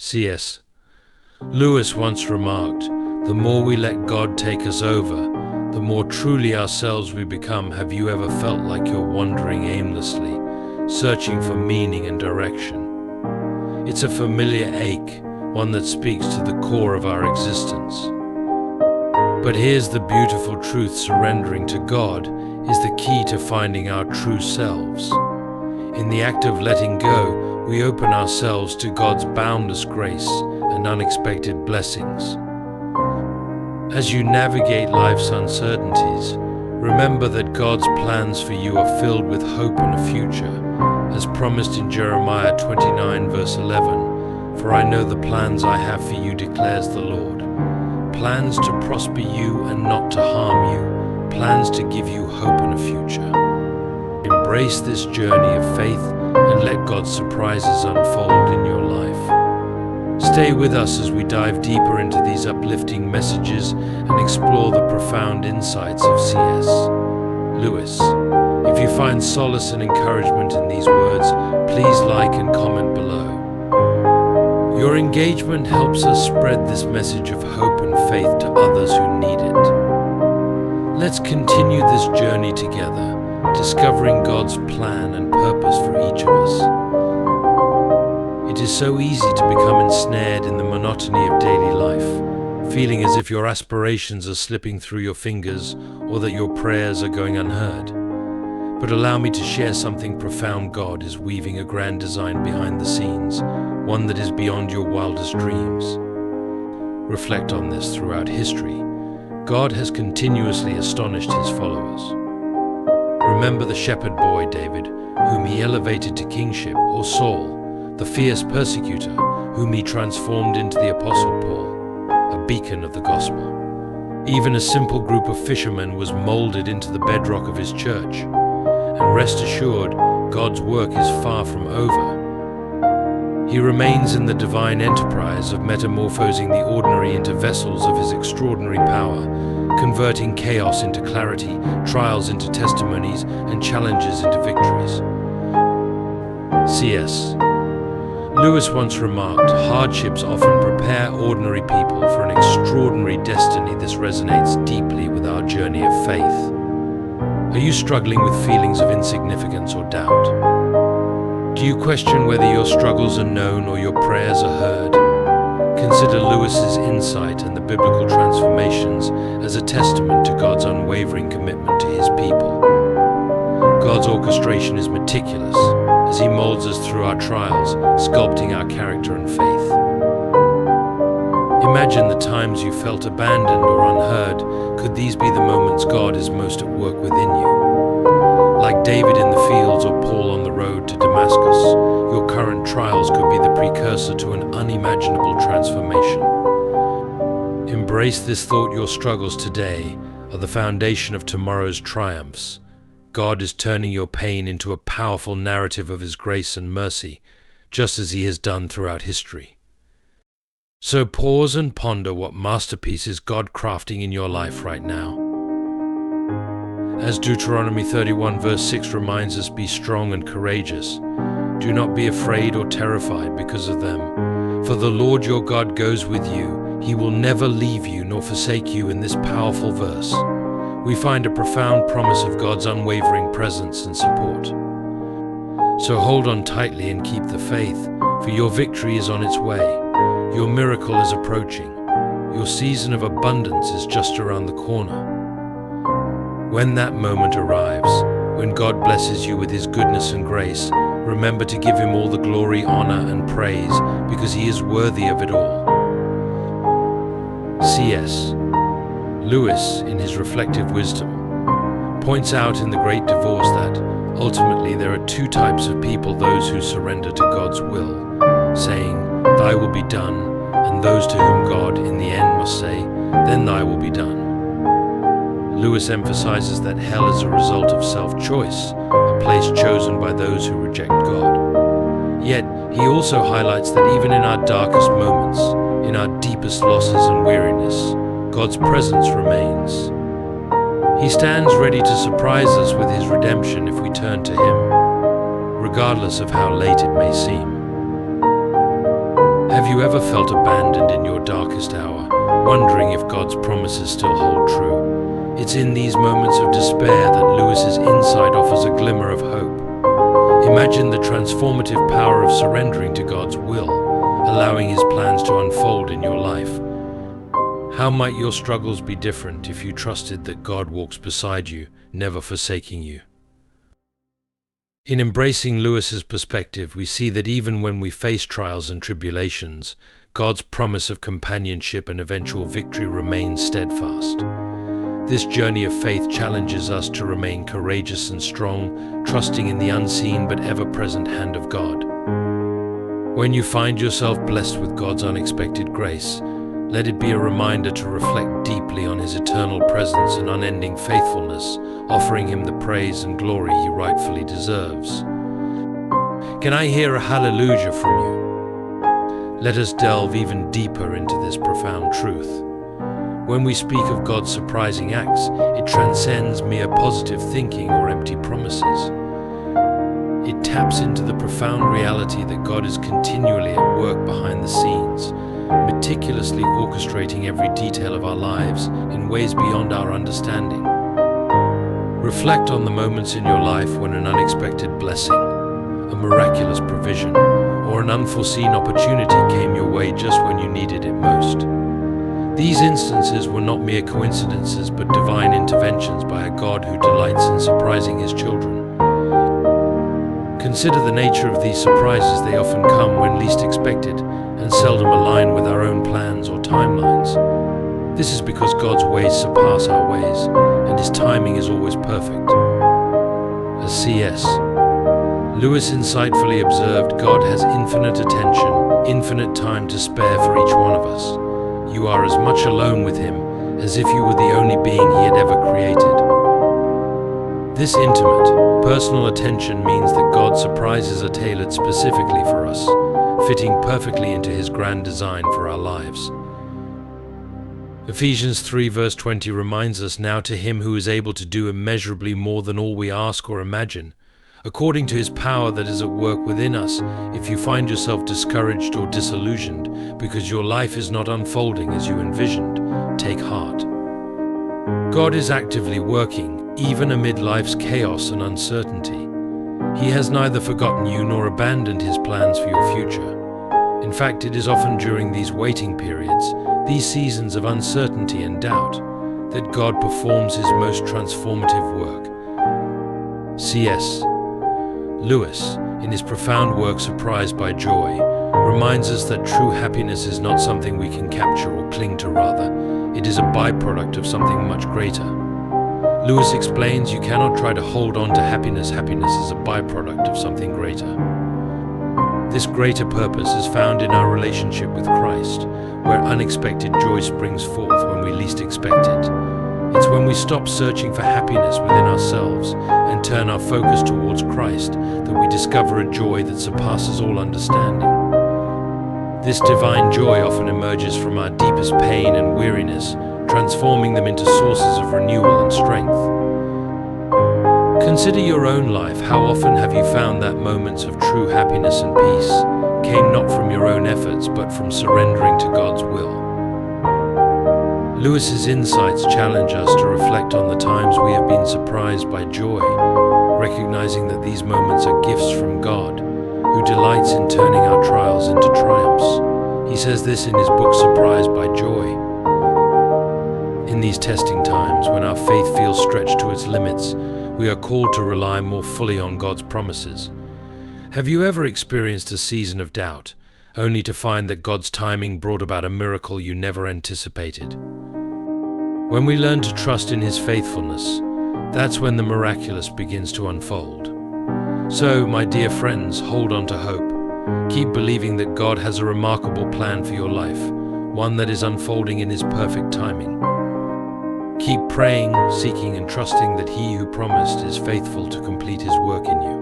C.S. Lewis once remarked, "The more we let God take us over, the more truly ourselves we become." Have you ever felt like you're wandering aimlessly, searching for meaning and direction? It's a familiar ache, one that speaks to the core of our existence. But here's the beautiful truth: surrendering to God is the key to finding our true selves. In the act of letting go, we open ourselves to God's boundless grace and unexpected blessings. As you navigate life's uncertainties, remember that God's plans for you are filled with hope and a future, as promised in Jeremiah 29 verse 11, "For I know the plans I have for you, declares the Lord. Plans to prosper you and not to harm you, plans to give you hope and a future." Embrace this journey of faith and let God's surprises unfold in your life. Stay with us as we dive deeper into these uplifting messages and explore the profound insights of C.S. Lewis. If you find solace and encouragement in these words, please like and comment below. Your engagement helps us spread this message of hope and faith to others who need it. Let's continue this journey together, discovering God's plan and purpose for each of us. It is so easy to become ensnared in the monotony of daily life, feeling as if your aspirations are slipping through your fingers or that your prayers are going unheard. But allow me to share something profound. God is weaving a grand design behind the scenes, one that is beyond your wildest dreams. Reflect on this. Throughout history, God has continuously astonished his followers. Remember the shepherd boy David, whom he elevated to kingship, or Saul, the fierce persecutor, whom he transformed into the Apostle Paul, a beacon of the gospel. Even a simple group of fishermen was molded into the bedrock of his church. And rest assured, God's work is far from over. He remains in the divine enterprise of metamorphosing the ordinary into vessels of his extraordinary power, converting chaos into clarity, trials into testimonies, and challenges into victories. C.S. Lewis once remarked, "Hardships often prepare ordinary people for an extraordinary destiny." This resonates deeply with our journey of faith. Are you struggling with feelings of insignificance or doubt? Do you question whether your struggles are known or your prayers are heard? Consider Lewis's insight and the biblical transformations as a testament to God's unwavering commitment to his people. God's orchestration is meticulous as he molds us through our trials, sculpting our character and faith. Imagine the times you felt abandoned or unheard. Could these be the moments God is most at work within you? Like David in the fields or Paul on the road to Damascus, your current trials could be the precursor to an unimaginable transformation. Embrace this thought: your struggles today are the foundation of tomorrow's triumphs. God is turning your pain into a powerful narrative of his grace and mercy, just as he has done throughout history. So pause and ponder, what masterpiece is God crafting in your life right now? As Deuteronomy 31 verse 6 reminds us, "Be strong and courageous. Do not be afraid or terrified because of them. For the Lord your God goes with you. He will never leave you nor forsake you." In this powerful verse, we find a profound promise of God's unwavering presence and support. So hold on tightly and keep the faith, for your victory is on its way. Your miracle is approaching. Your season of abundance is just around the corner. When that moment arrives, when God blesses you with his goodness and grace, remember to give him all the glory, honor, and praise, because he is worthy of it all. C.S. Lewis, in his reflective wisdom, points out in The Great Divorce that ultimately there are two types of people: those who surrender to God's will, saying, "Thy will be done," and those to whom God in the end must say, "Then thy will be done." Lewis emphasizes that hell is a result of self-choice, a place chosen by those who reject God. Yet, he also highlights that even in our darkest moments, in our deepest losses and weariness, God's presence remains. He stands ready to surprise us with his redemption if we turn to him, regardless of how late it may seem. Have you ever felt abandoned in your darkest hour, wondering if God's promises still hold true? It's in these moments of despair that Lewis's insight offers a glimmer of hope. Imagine the transformative power of surrendering to God's will, allowing His plans to unfold in your life. How might your struggles be different if you trusted that God walks beside you, never forsaking you? In embracing Lewis's perspective, we see that even when we face trials and tribulations, God's promise of companionship and eventual victory remains steadfast. This journey of faith challenges us to remain courageous and strong, trusting in the unseen but ever-present hand of God. When you find yourself blessed with God's unexpected grace, let it be a reminder to reflect deeply on His eternal presence and unending faithfulness, offering Him the praise and glory He rightfully deserves. Can I hear a hallelujah from you? Let us delve even deeper into this profound truth. When we speak of God's surprising acts, it transcends mere positive thinking or empty promises. It taps into the profound reality that God is continually at work behind the scenes, meticulously orchestrating every detail of our lives in ways beyond our understanding. Reflect on the moments in your life when an unexpected blessing, a miraculous provision, or an unforeseen opportunity came your way just when you needed it most. These instances were not mere coincidences but divine interventions by a God who delights in surprising His children. Consider the nature of these surprises. They often come when least expected and seldom align with our own plans or timelines. This is because God's ways surpass our ways, and His timing is always perfect. As C.S. Lewis insightfully observed, God has infinite attention, infinite time to spare for each one of us. You are as much alone with Him as if you were the only being He had ever created. This intimate, personal attention means that God's surprises are tailored specifically for us, fitting perfectly into His grand design for our lives. Ephesians 3 verse 20 reminds us, now to Him who is able to do immeasurably more than all we ask or imagine, according to His power that is at work within us. If you find yourself discouraged or disillusioned because your life is not unfolding as you envisioned, take heart. God is actively working, even amid life's chaos and uncertainty. He has neither forgotten you nor abandoned His plans for your future. In fact, it is often during these waiting periods, these seasons of uncertainty and doubt, that God performs His most transformative work. C.S. Lewis, in his profound work Surprised by Joy, reminds us that true happiness is not something we can capture or cling to. Rather, it is a byproduct of something much greater. Lewis explains, you cannot try to hold on to happiness. Happiness is a byproduct of something greater. This greater purpose is found in our relationship with Christ, where unexpected joy springs forth when we least expect it. It's when we stop searching for happiness within ourselves and turn our focus towards Christ that we discover a joy that surpasses all understanding. This divine joy often emerges from our deepest pain and weariness, transforming them into sources of renewal and strength. Consider your own life. How often have you found that moments of true happiness and peace came not from your own efforts but from surrendering to God's will? Lewis's insights challenge us to reflect on the times we have been surprised by joy, recognizing that these moments are gifts from God, who delights in turning our trials into triumphs. He says this in his book Surprised by Joy. In these testing times, when our faith feels stretched to its limits, we are called to rely more fully on God's promises. Have you ever experienced a season of doubt, only to find that God's timing brought about a miracle you never anticipated? When we learn to trust in His faithfulness, that's when the miraculous begins to unfold. So, my dear friends, hold on to hope. Keep believing that God has a remarkable plan for your life, one that is unfolding in His perfect timing. Keep praying, seeking, and trusting that He who promised is faithful to complete His work in you.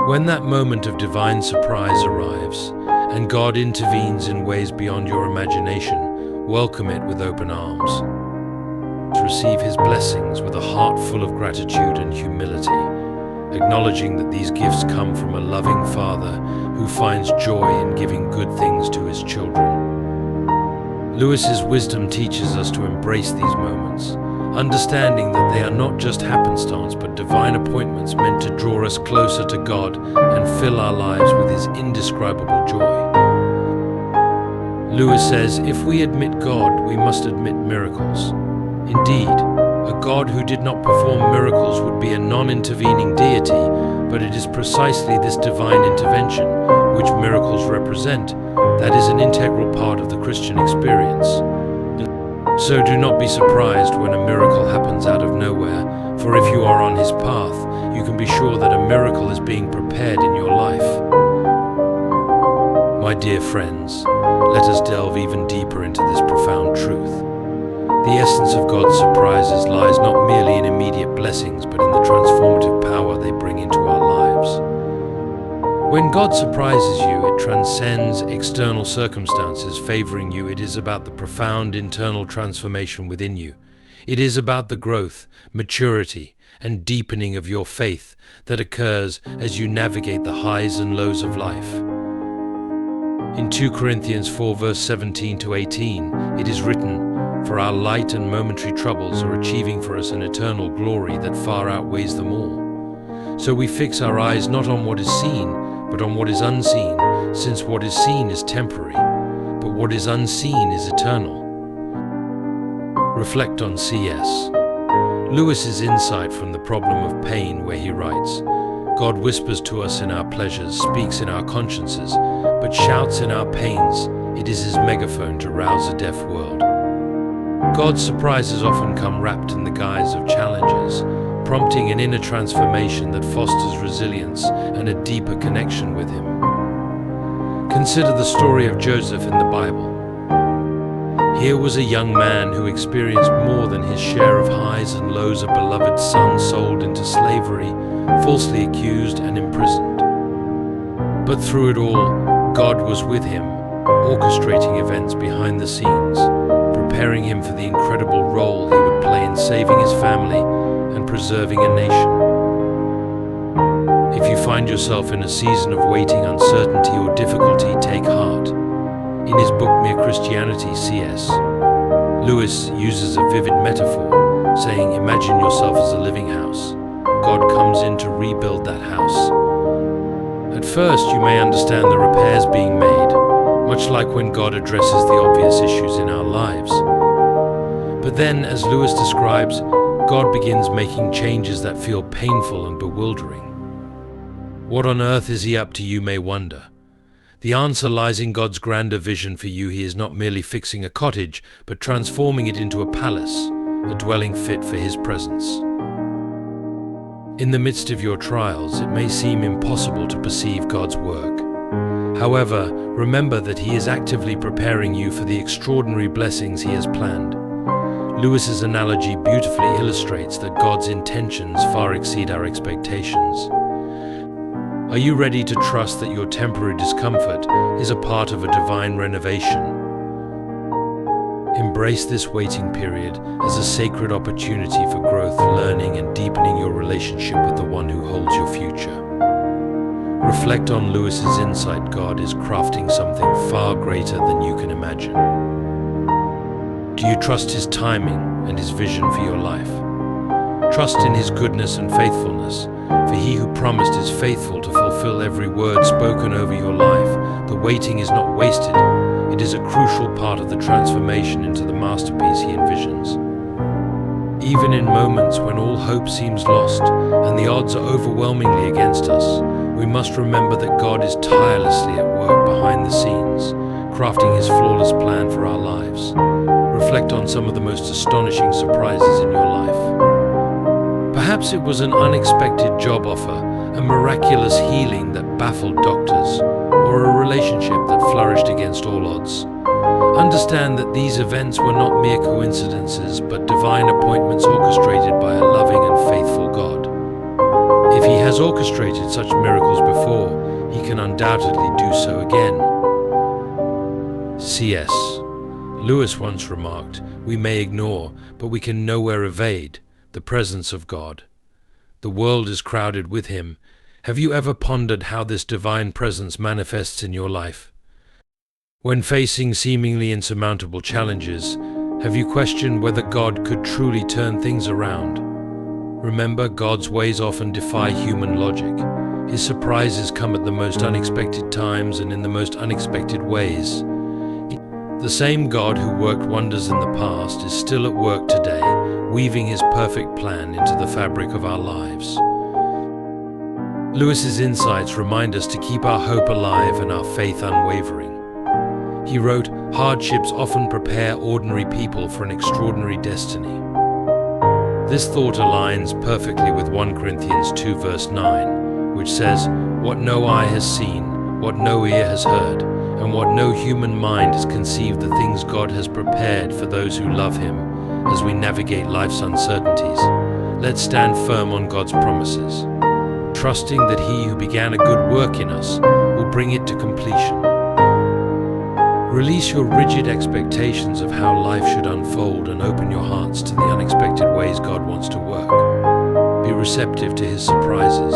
When that moment of divine surprise arrives, and God intervenes in ways beyond your imagination, welcome it with open arms. To receive His blessings with a heart full of gratitude and humility, acknowledging that these gifts come from a loving Father who finds joy in giving good good things to his children. Lewis's wisdom teaches us to embrace these moments, understanding that they are not just happenstance but divine appointments meant to draw us closer to God and fill our lives with his indescribable joy. Lewis says, if we admit God, we must admit miracles. Indeed, a God who did not perform miracles would be a non-intervening deity, but it is precisely this divine intervention, which miracles represent, that is an integral part of the Christian experience. So do not be surprised when a miracle happens out of nowhere, for if you are on his path, you can be sure that a miracle is being prepared in your life. My dear friends, let us delve even deeper into this profound truth. The essence of God's surprises lies not merely in immediate blessings, but in the transformative power they bring into our lives. When God surprises you, it transcends external circumstances favoring you. It is about the profound internal transformation within you. It is about the growth, maturity, and deepening of your faith that occurs as you navigate the highs and lows of life. In 2 Corinthians 4 verse 17 to 18, it is written, "For our light and momentary troubles are achieving for us an eternal glory that far outweighs them all. So we fix our eyes not on what is seen, but on what is unseen, since what is seen is temporary, but what is unseen is eternal." Reflect on C.S. Lewis's insight from the problem of pain, where he writes, "God whispers to us in our pleasures, speaks in our consciences, but shouts in our pains. It is his megaphone to rouse a deaf world." God's surprises often come wrapped in the guise of challenges, prompting an inner transformation that fosters resilience and a deeper connection with him. Consider the story of Joseph in the Bible. Here was a young man who experienced more than his share of highs and lows, a beloved son sold into slavery, falsely accused and imprisoned. But through it all, God was with him, orchestrating events behind the scenes, preparing him for the incredible role he would play in saving his family and preserving a nation. If you find yourself in a season of waiting, uncertainty, or difficulty, take heart. In his book Mere Christianity, C.S. Lewis uses a vivid metaphor, saying, imagine yourself as a living house. God comes in to rebuild that house. At first, you may understand the repairs being made, much like when God addresses the obvious issues in our lives. But then, as Lewis describes, God begins making changes that feel painful and bewildering. What on earth is he up to, you may wonder? The answer lies in God's grander vision for you. He is not merely fixing a cottage, but transforming it into a palace, a dwelling fit for his presence. In the midst of your trials, it may seem impossible to perceive God's work. However, remember that he is actively preparing you for the extraordinary blessings he has planned. Lewis's analogy beautifully illustrates that God's intentions far exceed our expectations. Are you ready to trust that your temporary discomfort is a part of a divine renovation? Embrace this waiting period as a sacred opportunity for growth, learning, and deepening your relationship with the one who holds your future. Reflect on Lewis's insight. God is crafting something far greater than you can imagine. Do you trust his timing and his vision for your life? Trust in his goodness and faithfulness, for he who promised is faithful to fulfill every word spoken over your life. The waiting is not wasted. It is a crucial part of the transformation into the masterpiece he envisions. Even in moments when all hope seems lost and the odds are overwhelmingly against us, we must remember that God is tirelessly at work behind the scenes, crafting his flawless plan for our lives. Reflect on some of the most astonishing surprises in your life. Perhaps it was an unexpected job offer, a miraculous healing that baffled doctors, or a relationship that flourished against all odds. Understand that these events were not mere coincidences, but divine appointments orchestrated by a loving and faithful God. If he has orchestrated such miracles before, he can undoubtedly do so again. C.S. Lewis once remarked, "We may ignore, but we can nowhere evade, the presence of God. The world is crowded with him. Have you ever pondered how this divine presence manifests in your life? When facing seemingly insurmountable challenges, have you questioned whether God could truly turn things around? Remember, God's ways often defy human logic. His surprises come at the most unexpected times and in the most unexpected ways. The same God who worked wonders in the past is still at work today, weaving his perfect plan into the fabric of our lives. Lewis's insights remind us to keep our hope alive and our faith unwavering. He wrote, "Hardships often prepare ordinary people for an extraordinary destiny." This thought aligns perfectly with 1 Corinthians 2 verse 9, which says, "What no eye has seen, what no ear has heard, and what no human mind has conceived, the things God has prepared for those who love him." As we navigate life's uncertainties, let's stand firm on God's promises, trusting that he who began a good work in us will bring it to completion. Release your rigid expectations of how life should unfold and open your hearts to the unexpected ways God wants to work. Be receptive to his surprises,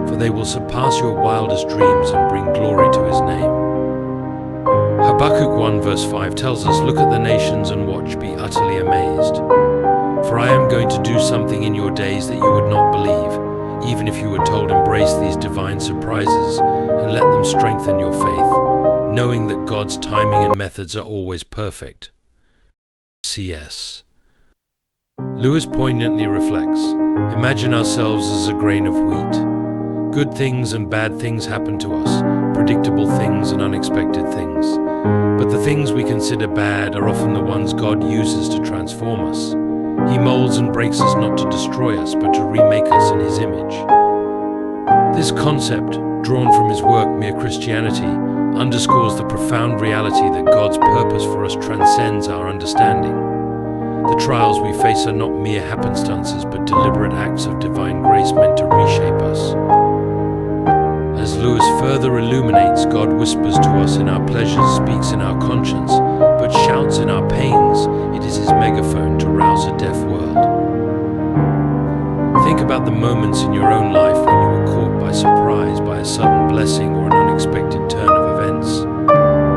for they will surpass your wildest dreams and bring glory to his name. Habakkuk 1 verse 5 tells us, "Look at the nations and watch, be utterly amazed. For I am going to do something in your days that you would not believe." Even if you were told, embrace these divine surprises and let them strengthen your faith, knowing that God's timing and methods are always perfect. C.S. Lewis poignantly reflects, "Imagine ourselves as a grain of wheat. Good things and bad things happen to us, predictable things and unexpected things. But the things we consider bad are often the ones God uses to transform us. He molds and breaks us not to destroy us, but to remake us in his image." This concept, drawn from his work Mere Christianity, underscores the profound reality that God's purpose for us transcends our understanding. The trials we face are not mere happenstances, but deliberate acts of divine grace meant to reshape us. As Lewis further illuminates, God whispers to us in our pleasures, speaks in our conscience, but shouts in our pains. It is his megaphone to rouse a deaf world. Think about the moments in your own life when you were caught by surprise by a sudden blessing or an unexpected turn of events.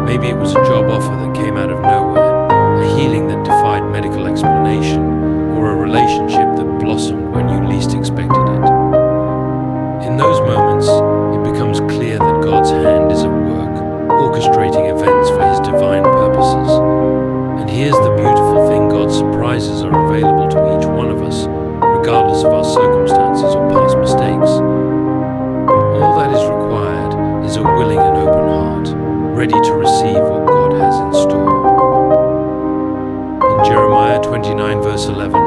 Maybe it was a job offer that came out of nowhere, a healing that defied medical explanation, or a relationship that blossomed when you least expected it. In those moments, it becomes clear that God's hand is at work, orchestrating events for his divine purposes. And here's the beautiful thing: God's surprises are available to each one of us, regardless of our circumstances or past mistakes. All that is required is a willing and open heart, ready to receive what God has in store. In Jeremiah 29 verse 11,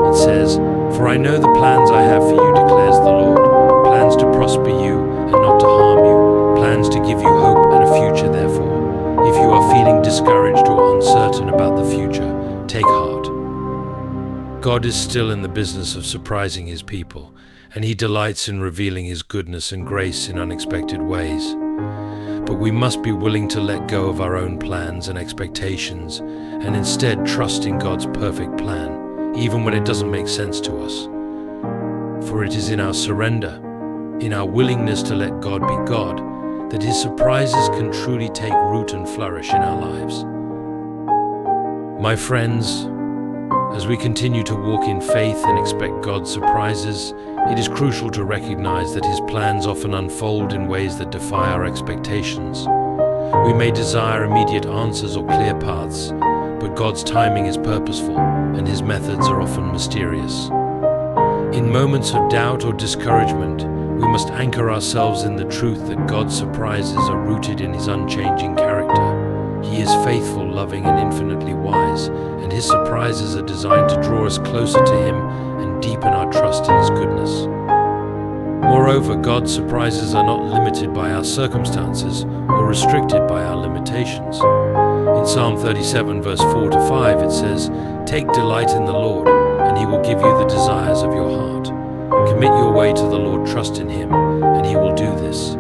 it says, "For I know the plans I have for you, declares the Lord, plans to prosper you and not to harm you, plans to give you hope and a future. Therefore, if you are feeling discouraged or uncertain about the future, take heart." God is still in the business of surprising his people, and he delights in revealing his goodness and grace in unexpected ways. But we must be willing to let go of our own plans and expectations, and instead trust in God's perfect plan, even when it doesn't make sense to us. For it is in our surrender, in our willingness to let God be God, that his surprises can truly take root and flourish in our lives. My friends, as we continue to walk in faith and expect God's surprises, it is crucial to recognize that his plans often unfold in ways that defy our expectations. We may desire immediate answers or clear paths, but God's timing is purposeful, and his methods are often mysterious. In moments of doubt or discouragement, we must anchor ourselves in the truth that God's surprises are rooted in his unchanging character. He is faithful, loving, and infinitely wise, and his surprises are designed to draw us closer to him and deepen our trust in his goodness. Moreover, God's surprises are not limited by our circumstances or restricted by our limitations. In Psalm 37 verse 4 to 5 it says, "Take delight in the Lord, and he will give you the desires of your heart. Commit your way to the Lord, trust in him, and he will do this.